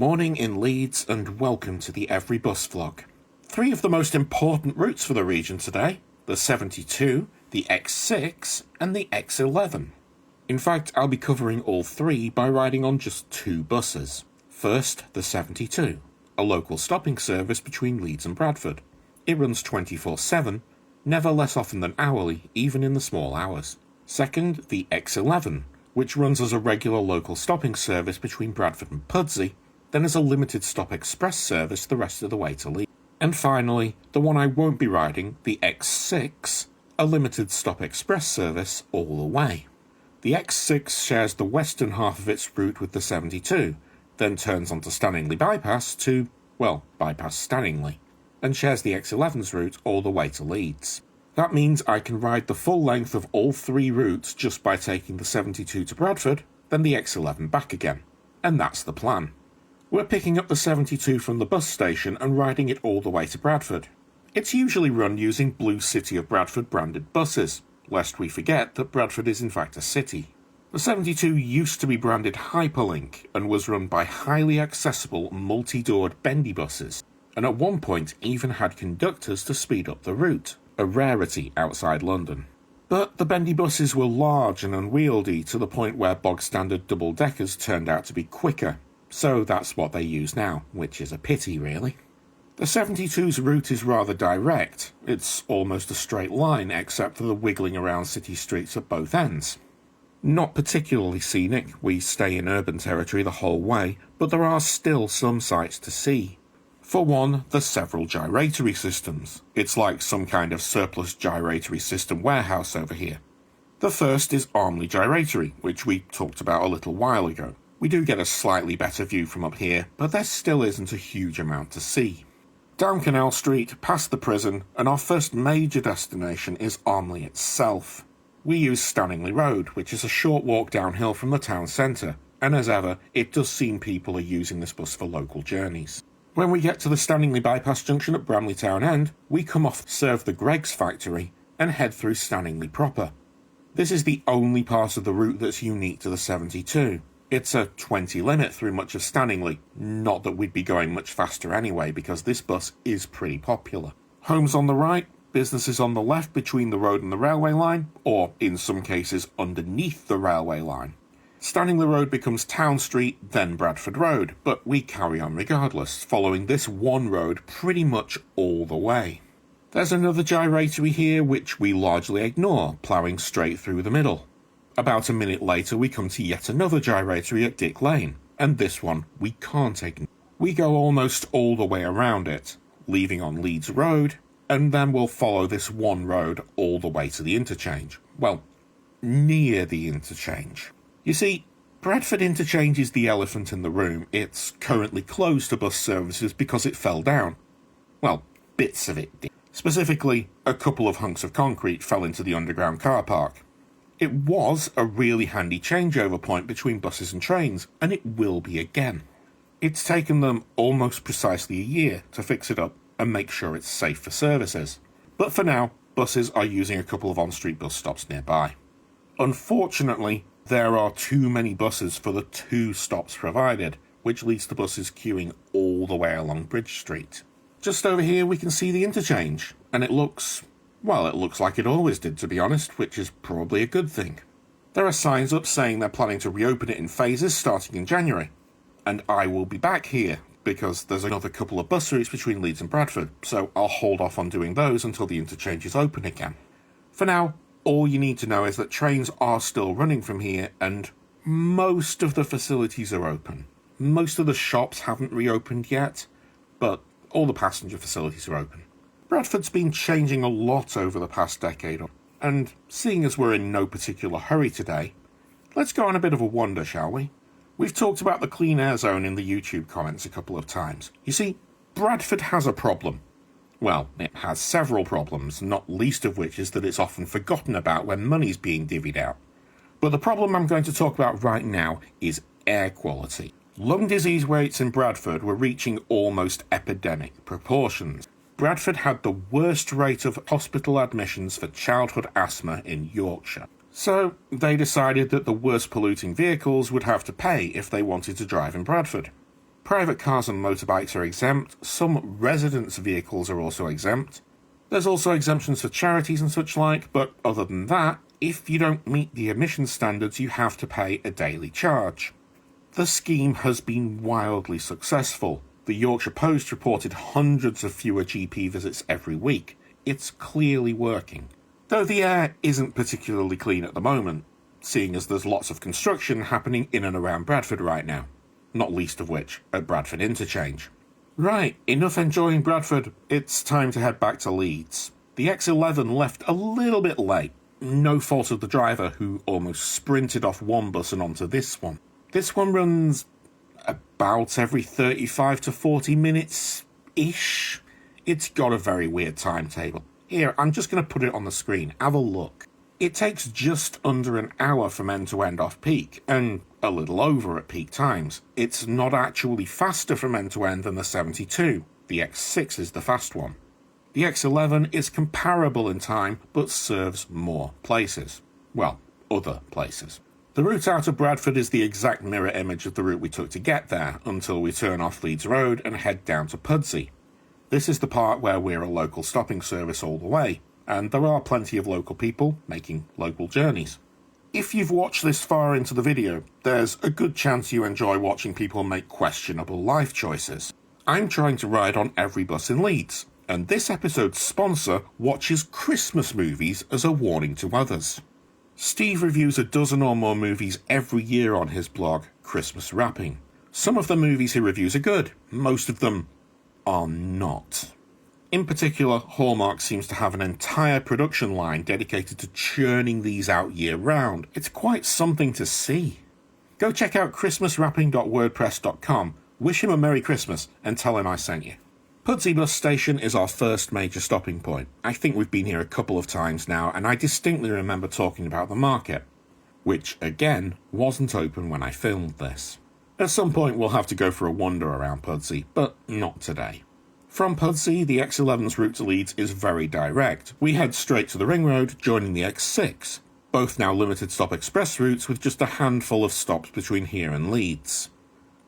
Morning in Leeds and welcome to the Every Bus vlog. Three of the most important routes for the region today, the 72, the X6 and the X11. In fact, I'll be covering all three by riding on just two buses. First, the 72, a local stopping service between Leeds and Bradford. It runs 24/7, never less often than hourly, even in the small hours. Second, the X11, which runs as a regular local stopping service between Bradford and Pudsey, then as a limited stop express service the rest of the way to Leeds. And finally, the one I won't be riding, the X6, a limited stop express service all the way. The X6 shares the western half of its route with the 72, then turns onto Stanningley Bypass to, bypass Stanningley, and shares the X11's route all the way to Leeds. That means I can ride the full length of all three routes just by taking the 72 to Bradford, then the X11 back again. And that's the plan. We're picking up the 72 from the bus station and riding it all the way to Bradford. It's usually run using Blue City of Bradford branded buses, lest we forget that Bradford is in fact a city. The 72 used to be branded Hyperlink and was run by highly accessible multi-doored bendy buses, and at one point even had conductors to speed up the route, a rarity outside London. But the bendy buses were large and unwieldy to the point where bog-standard double-deckers turned out to be quicker, so that's what they use now, which is a pity really. The 72's route is rather direct. It's almost a straight line except for the wiggling around city streets at both ends. Not particularly scenic, we stay in urban territory the whole way, but there are still some sights to see. For one, there's several gyratory systems. It's like some kind of surplus gyratory system warehouse over here. The first is Armley Gyratory, which we talked about a little while ago. We do get a slightly better view from up here, but there still isn't a huge amount to see. Down Canal Street, past the prison, and our first major destination is Armley itself. We use Stanningley Road, which is a short walk downhill from the town centre, and as ever, it does seem people are using this bus for local journeys. When we get to the Stanningley Bypass junction at Bramley Town End, we come off Serve the Greggs factory and head through Stanningley proper. This is the only part of the route that's unique to the 72. It's a 20 limit through much of Stanningley, not that we'd be going much faster anyway because this bus is pretty popular. Homes on the right, businesses on the left between the road and the railway line, or in some cases underneath the railway line. Stanningley Road becomes Town Street, then Bradford Road, but we carry on regardless, following this one road pretty much all the way. There's another gyratory here which we largely ignore, ploughing straight through the middle. About a minute later we come to yet another gyratory at Dick Lane, and this one we can't ignore. We go almost all the way around it, leaving on Leeds Road, and then we'll follow this one road all the way to the interchange. Well, near the interchange. You see, Bradford Interchange is the elephant in the room. It's currently closed to bus services because it fell down. Well, bits of it did. Specifically, a couple of hunks of concrete fell into the underground car park. It was a really handy changeover point between buses and trains, and it will be again. It's taken them almost precisely a year to fix it up and make sure it's safe for services. But for now, buses are using a couple of on-street bus stops nearby. Unfortunately, there are too many buses for the two stops provided, which leads to buses queuing all the way along Bridge Street. Just over here we can see the interchange, and it looks like it always did, to be honest, which is probably a good thing. There are signs up saying they're planning to reopen it in phases starting in January. And I will be back here, because there's another couple of bus routes between Leeds and Bradford, so I'll hold off on doing those until the interchange is open again. For now, all you need to know is that trains are still running from here, and most of the facilities are open. Most of the shops haven't reopened yet, but all the passenger facilities are open. Bradford's been changing a lot over the past decade, and seeing as we're in no particular hurry today, let's go on a bit of a wander, shall we? We've talked about the clean air zone in the YouTube comments a couple of times. You see, Bradford has a problem. Well, it has several problems, not least of which is that it's often forgotten about when money's being divvied out. But the problem I'm going to talk about right now is air quality. Lung disease rates in Bradford were reaching almost epidemic proportions. Bradford had the worst rate of hospital admissions for childhood asthma in Yorkshire. So they decided that the worst polluting vehicles would have to pay if they wanted to drive in Bradford. Private cars and motorbikes are exempt, some residents' vehicles are also exempt. There's also exemptions for charities and such like, but other than that, if you don't meet the emission standards, you have to pay a daily charge. The scheme has been wildly successful. The Yorkshire Post reported hundreds of fewer GP visits every week. It's clearly working. Though the air isn't particularly clean at the moment, seeing as there's lots of construction happening in and around Bradford right now. Not least of which at Bradford Interchange. Right, enough enjoying Bradford, it's time to head back to Leeds. The X11 left a little bit late, no fault of the driver who almost sprinted off one bus and onto this one. This one runs about every 35 to 40 minutes-ish. It's got a very weird timetable. Here, I'm just going to put it on the screen, have a look. It takes just under an hour from end to end off peak, and a little over at peak times. It's not actually faster from end to end than the 72. The X6 is the fast one. The X11 is comparable in time, but serves more places. Well, other places. The route out of Bradford is the exact mirror image of the route we took to get there, until we turn off Leeds Road and head down to Pudsey. This is the part where we're a local stopping service all the way, and there are plenty of local people making local journeys. If you've watched this far into the video, there's a good chance you enjoy watching people make questionable life choices. I'm trying to ride on every bus in Leeds, and this episode's sponsor watches Christmas movies as a warning to others. Steve reviews a dozen or more movies every year on his blog, Christmas Wrapping. Some of the movies he reviews are good, most of them are not. In particular, Hallmark seems to have an entire production line dedicated to churning these out year-round. It's quite something to see. Go check out christmaswrapping.wordpress.com, wish him a Merry Christmas, and tell him I sent you. Pudsey bus station is our first major stopping point. I think we've been here a couple of times now, and I distinctly remember talking about the market, which, again, wasn't open when I filmed this. At some point we'll have to go for a wander around Pudsey, but not today. From Pudsey, the X11's route to Leeds is very direct. We head straight to the Ring Road, joining the X6, both now limited stop express routes with just a handful of stops between here and Leeds.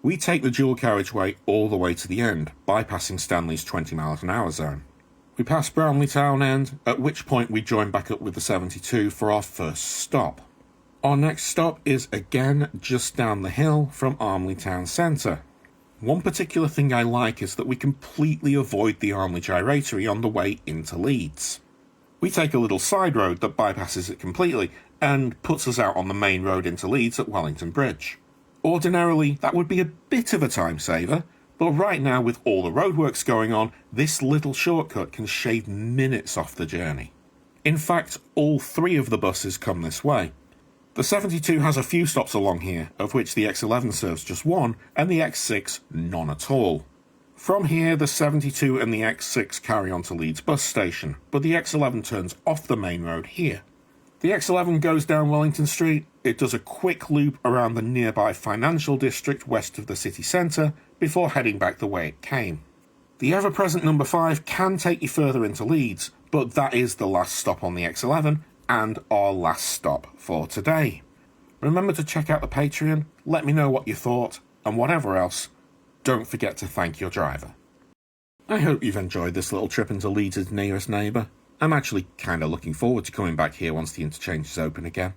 We take the dual carriageway all the way to the end, bypassing Stanley's 20 miles an hour zone. We pass Brownlee Town End, at which point we join back up with the 72 for our first stop. Our next stop is again just down the hill from Armley Town Centre. One particular thing I like is that we completely avoid the Armley Gyratory on the way into Leeds. We take a little side road that bypasses it completely and puts us out on the main road into Leeds at Wellington Bridge. Ordinarily, that would be a bit of a time saver, but right now with all the roadworks going on, this little shortcut can shave minutes off the journey. In fact, all three of the buses come this way. The 72 has a few stops along here, of which the X11 serves just one, and the X6 none at all. From here, the 72 and the X6 carry on to Leeds bus station, but the X11 turns off the main road here. The X11 goes down Wellington Street, it does a quick loop around the nearby financial district west of the city centre, before heading back the way it came. The ever-present number 5 can take you further into Leeds, but that is the last stop on the X11, and our last stop for today. Remember to check out the Patreon, let me know what you thought, and whatever else, don't forget to thank your driver. I hope you've enjoyed this little trip into Leeds' nearest neighbour. I'm actually kind of looking forward to coming back here once the interchange is open again.